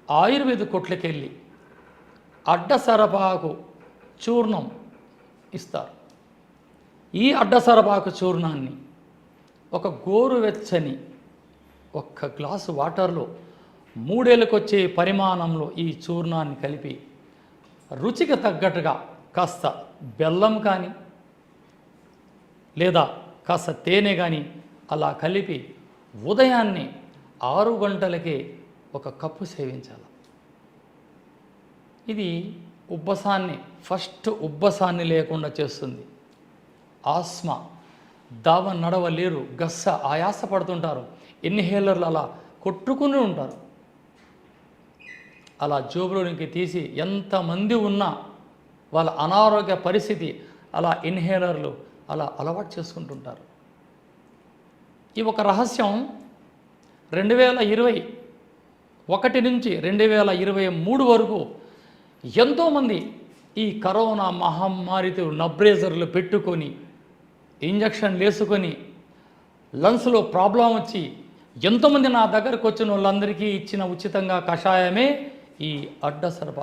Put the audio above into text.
ఆయుర్వేద కొట్లకెళ్ళి అడ్డసరపాకు చూర్ణం ఇస్తారు. ఈ అడ్డసరపాకు చూర్ణాన్ని ఒక గోరువెచ్చని ఒక్క గ్లాసు వాటర్లో 3 ఏళ్ళకొచ్చే పరిమాణంలో ఈ చూర్ణాన్ని కలిపి రుచికి తగ్గట్టుగా కాస్త బెల్లం కానీ లేదా కాస్త తేనె కానీ అలా కలిపి ఉదయాన్నే 6 గంటలకే ఒక కప్పు సేవించాలి. ఇది ఉబ్బసాన్ని లేకుండా చేస్తుంది. ఆస్మా, దావ నడవలేరు, గస్స ఆయాస పడుతుంటారు, ఇన్హేలర్లు అలా కొట్టుకుని ఉంటారు. అలా జోబులోనికి తీసి ఎంతమంది ఉన్నా వాళ్ళ అనారోగ్య పరిస్థితి అలా ఇన్హేలర్లు అలా అలవాటు చేసుకుంటుంటారు. ఈ ఒక రహస్యం 2021 నుంచి 2023 వరకు ఎంతోమంది ఈ కరోనా మహమ్మారితో నబ్రేజర్లు పెట్టుకొని ఇంజక్షన్లు వేసుకొని లంగ్స్లో ప్రాబ్లం వచ్చి ఎంతోమంది నా దగ్గరకు వచ్చిన వాళ్ళందరికీ ఇచ్చిన ఉచితంగా కషాయమే ఈ అడ్డసరప